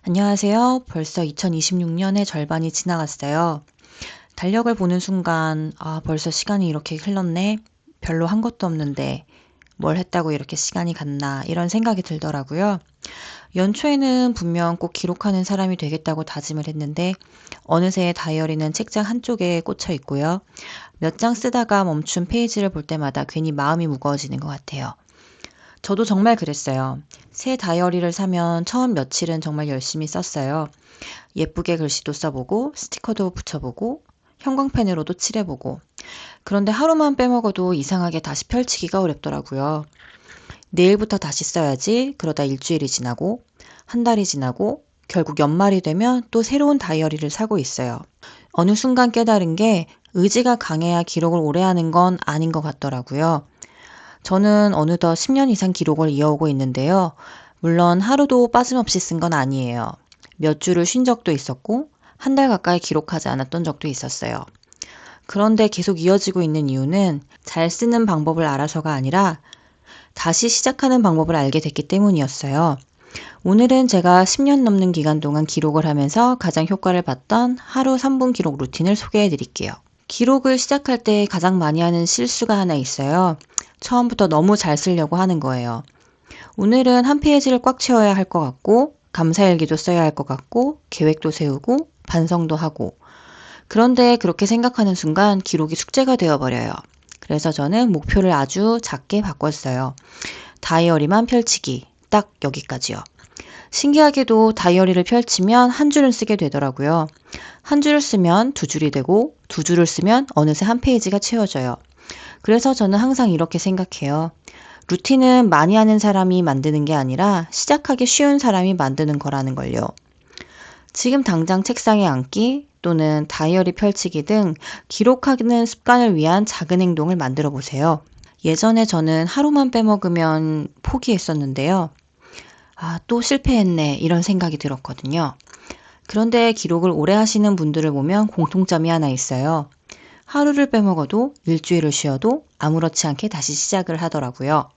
안녕하세요. 벌써 2026년의 절반이 지나갔어요. 달력을 보는 순간, 벌써 시간이 이렇게 흘렀네. 별로 한 것도 없는데 뭘 했다고 이렇게 시간이 갔나, 이런 생각이 들더라고요. 연초에는 분명 꼭 기록하는 사람이 되겠다고 다짐을 했는데, 어느새 다이어리는 책장 한쪽에 꽂혀 있고요. 몇 장 쓰다가 멈춘 페이지를 볼 때마다 괜히 마음이 무거워지는 것 같아요. 저도 정말 그랬어요. 새 다이어리를 사면 처음 며칠은 정말 열심히 썼어요. 예쁘게 글씨도 써보고 스티커도 붙여보고 형광펜으로도 칠해보고. 그런데 하루만 빼먹어도 이상하게 다시 펼치기가 어렵더라고요. 내일부터 다시 써야지. 그러다 일주일이 지나고 한 달이 지나고 결국 연말이 되면 또 새로운 다이어리를 사고 있어요. 어느 순간 깨달은 게 의지가 강해야 기록을 오래 하는 건 아닌 것 같더라고요. 저는 어느덧 10년 이상 기록을 이어오고 있는데요. 물론 하루도 빠짐없이 쓴 건 아니에요. 몇 주를 쉰 적도 있었고, 한 달 가까이 기록하지 않았던 적도 있었어요. 그런데 계속 이어지고 있는 이유는 잘 쓰는 방법을 알아서가 아니라 다시 시작하는 방법을 알게 됐기 때문이었어요. 오늘은 제가 10년 넘는 기간 동안 기록을 하면서 가장 효과를 봤던 하루 3분 기록 루틴을 소개해 드릴게요. 기록을 시작할 때 가장 많이 하는 실수가 하나 있어요. 처음부터 너무 잘 쓰려고 하는 거예요. 오늘은 한 페이지를 꽉 채워야 할 것 같고, 감사일기도 써야 할 것 같고, 계획도 세우고, 반성도 하고. 그런데 그렇게 생각하는 순간 기록이 숙제가 되어버려요. 그래서 저는 목표를 아주 작게 바꿨어요. 다이어리만 펼치기. 딱 여기까지요. 신기하게도 다이어리를 펼치면 한 줄을 쓰게 되더라고요. 한 줄을 쓰면 두 줄이 되고, 두 줄을 쓰면 어느새 한 페이지가 채워져요. 그래서 저는 항상 이렇게 생각해요. 루틴은 많이 하는 사람이 만드는 게 아니라 시작하기 쉬운 사람이 만드는 거라는 걸요. 지금 당장 책상에 앉기 또는 다이어리 펼치기 등 기록하는 습관을 위한 작은 행동을 만들어 보세요. 예전에 저는 하루만 빼먹으면 포기했었는데요. 또 실패했네, 이런 생각이 들었거든요. 그런데 기록을 오래 하시는 분들을 보면 공통점이 하나 있어요. 하루를 빼먹어도 일주일을 쉬어도 아무렇지 않게 다시 시작을 하더라고요.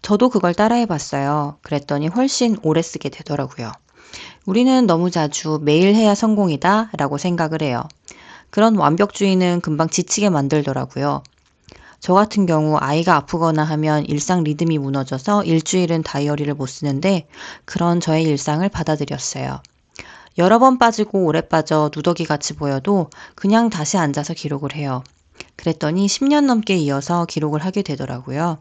저도 그걸 따라해 봤어요. 그랬더니 훨씬 오래 쓰게 되더라고요. 우리는 너무 자주 매일 해야 성공이다 라고 생각을 해요. 그런 완벽주의는 금방 지치게 만들더라고요. 저 같은 경우 아이가 아프거나 하면 일상 리듬이 무너져서 일주일은 다이어리를 못 쓰는데 그런 저의 일상을 받아들였어요. 여러 번 빠지고 오래 빠져 누더기 같이 보여도 그냥 다시 앉아서 기록을 해요. 그랬더니 10년 넘게 이어서 기록을 하게 되더라고요.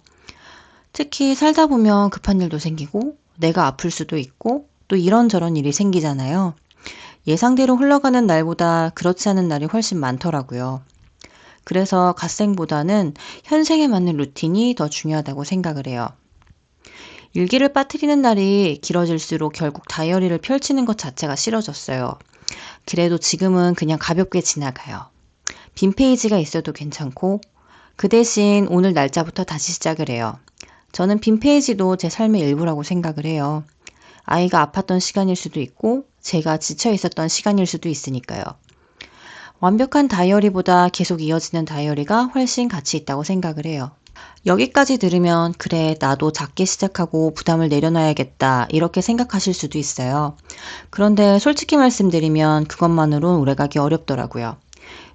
특히 살다 보면 급한 일도 생기고 내가 아플 수도 있고 또 이런저런 일이 생기잖아요. 예상대로 흘러가는 날보다 그렇지 않은 날이 훨씬 많더라고요. 그래서 갓생보다는 현생에 맞는 루틴이 더 중요하다고 생각을 해요. 일기를 빠뜨리는 날이 길어질수록 결국 다이어리를 펼치는 것 자체가 싫어졌어요. 그래도 지금은 그냥 가볍게 지나가요. 빈 페이지가 있어도 괜찮고 그 대신 오늘 날짜부터 다시 시작을 해요. 저는 빈 페이지도 제 삶의 일부라고 생각을 해요. 아이가 아팠던 시간일 수도 있고 제가 지쳐 있었던 시간일 수도 있으니까요. 완벽한 다이어리보다 계속 이어지는 다이어리가 훨씬 가치 있다고 생각을 해요. 여기까지 들으면 그래 나도 작게 시작하고 부담을 내려놔야겠다 이렇게 생각하실 수도 있어요. 그런데 솔직히 말씀드리면 그것만으론 오래가기 어렵더라고요.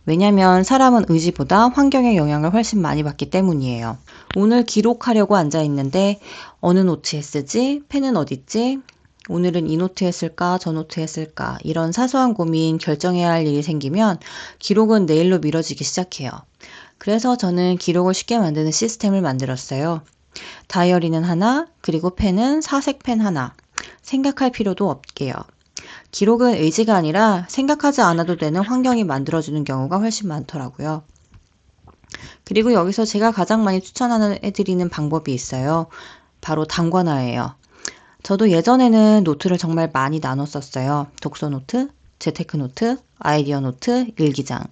왜냐면 사람은 의지보다 환경의 영향을 훨씬 많이 받기 때문이에요. 오늘 기록하려고 앉아 있는데 어느 노트에 쓰지? 펜은 어딨지? 오늘은 이 노트에 쓸까? 저 노트에 쓸까? 이런 사소한 고민 결정해야 할 일이 생기면 기록은 내일로 미뤄지기 시작해요. 그래서 저는 기록을 쉽게 만드는 시스템을 만들었어요. 다이어리는 하나, 그리고 펜은 사색 펜 하나. 생각할 필요도 없게요. 기록은 의지가 아니라 생각하지 않아도 되는 환경이 만들어주는 경우가 훨씬 많더라고요. 그리고 여기서 제가 가장 많이 추천해드리는 방법이 있어요. 바로 단권화예요. 저도 예전에는 노트를 정말 많이 나눴었어요. 독서 노트, 재테크 노트, 아이디어 노트, 일기장.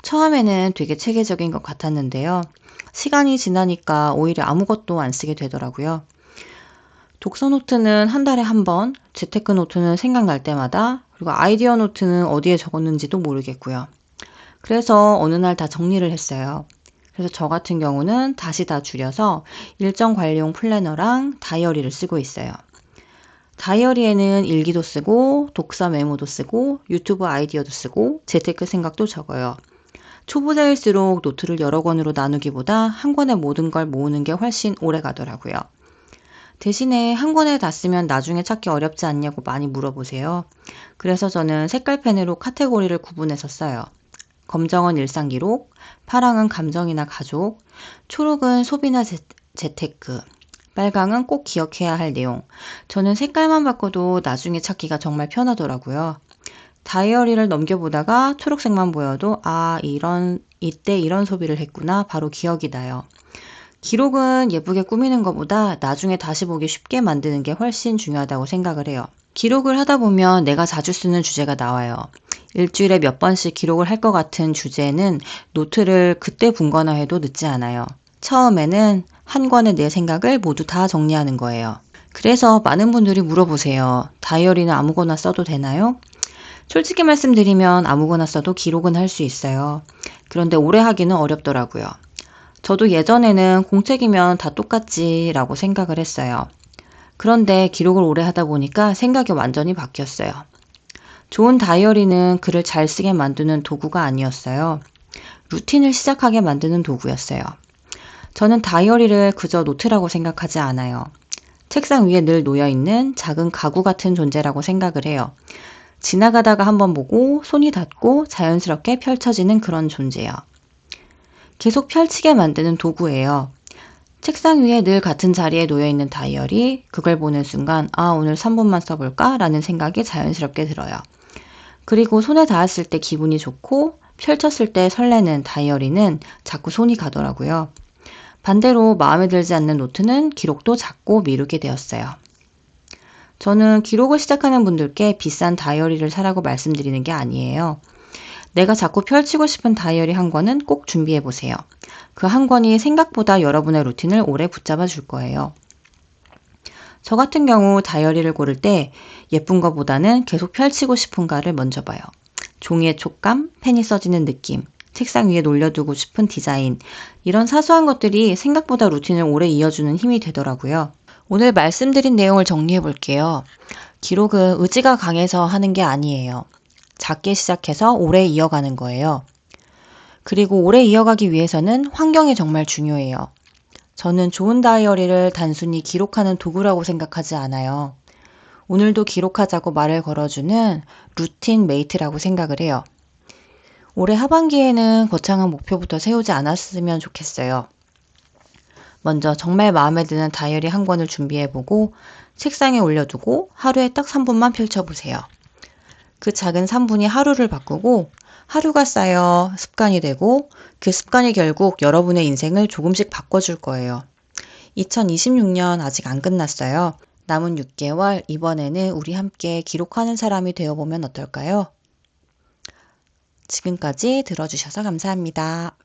처음에는 되게 체계적인 것 같았는데요. 시간이 지나니까 오히려 아무것도 안 쓰게 되더라고요. 독서 노트는 한 달에 한 번, 재테크 노트는 생각날 때마다, 그리고 아이디어 노트는 어디에 적었는지도 모르겠고요. 그래서 어느 날 다 정리를 했어요. 그래서 저 같은 경우는 다시 다 줄여서 일정 관리용 플래너랑 다이어리를 쓰고 있어요. 다이어리에는 일기도 쓰고 독서 메모도 쓰고 유튜브 아이디어도 쓰고 재테크 생각도 적어요. 초보자일수록 노트를 여러 권으로 나누기보다 한 권에 모든 걸 모으는 게 훨씬 오래 가더라고요. 대신에 한 권에 다 쓰면 나중에 찾기 어렵지 않냐고 많이 물어보세요. 그래서 저는 색깔펜으로 카테고리를 구분해서 써요. 검정은 일상기록, 파랑은 감정이나 가족, 초록은 소비나 재테크, 빨강은 꼭 기억해야 할 내용. 저는 색깔만 바꿔도 나중에 찾기가 정말 편하더라고요. 다이어리를 넘겨보다가 초록색만 보여도 이때 이런 소비를 했구나 바로 기억이 나요. 기록은 예쁘게 꾸미는 것보다 나중에 다시 보기 쉽게 만드는 게 훨씬 중요하다고 생각을 해요. 기록을 하다 보면 내가 자주 쓰는 주제가 나와요. 일주일에 몇 번씩 기록을 할 것 같은 주제는 노트를 그때 분거나 해도 늦지 않아요. 처음에는 한 권의 내 생각을 모두 다 정리하는 거예요. 그래서 많은 분들이 물어보세요. 다이어리는 아무거나 써도 되나요? 솔직히 말씀드리면 아무거나 써도 기록은 할 수 있어요. 그런데 오래 하기는 어렵더라고요. 저도 예전에는 공책이면 다 똑같지라고 생각을 했어요. 그런데 기록을 오래 하다 보니까 생각이 완전히 바뀌었어요. 좋은 다이어리는 글을 잘 쓰게 만드는 도구가 아니었어요. 루틴을 시작하게 만드는 도구였어요. 저는 다이어리를 그저 노트라고 생각하지 않아요. 책상 위에 늘 놓여있는 작은 가구 같은 존재라고 생각을 해요. 지나가다가 한번 보고 손이 닿고 자연스럽게 펼쳐지는 그런 존재요. 계속 펼치게 만드는 도구예요. 책상 위에 늘 같은 자리에 놓여있는 다이어리, 그걸 보는 순간 오늘 3분만 써볼까? 라는 생각이 자연스럽게 들어요. 그리고 손에 닿았을 때 기분이 좋고 펼쳤을 때 설레는 다이어리는 자꾸 손이 가더라고요. 반대로 마음에 들지 않는 노트는 기록도 자꾸 미루게 되었어요. 저는 기록을 시작하는 분들께 비싼 다이어리를 사라고 말씀드리는 게 아니에요. 내가 자꾸 펼치고 싶은 다이어리 한 권은 꼭 준비해 보세요. 그 한 권이 생각보다 여러분의 루틴을 오래 붙잡아 줄 거예요. 저 같은 경우 다이어리를 고를 때 예쁜 것보다는 계속 펼치고 싶은가를 먼저 봐요. 종이의 촉감, 펜이 써지는 느낌, 책상 위에 놀려두고 싶은 디자인, 이런 사소한 것들이 생각보다 루틴을 오래 이어주는 힘이 되더라고요. 오늘 말씀드린 내용을 정리해 볼게요. 기록은 의지가 강해서 하는 게 아니에요. 작게 시작해서 오래 이어가는 거예요. 그리고 오래 이어가기 위해서는 환경이 정말 중요해요. 저는 좋은 다이어리를 단순히 기록하는 도구라고 생각하지 않아요. 오늘도 기록하자고 말을 걸어주는 루틴 메이트라고 생각을 해요. 올해 하반기에는 거창한 목표부터 세우지 않았으면 좋겠어요. 먼저 정말 마음에 드는 다이어리 한 권을 준비해보고 책상에 올려두고 하루에 딱 3분만 펼쳐보세요. 그 작은 3분이 하루를 바꾸고 하루가 쌓여 습관이 되고 그 습관이 결국 여러분의 인생을 조금씩 바꿔줄 거예요. 2026년 아직 안 끝났어요. 남은 6개월 이번에는 우리 함께 기록하는 사람이 되어보면 어떨까요? 지금까지 들어주셔서 감사합니다.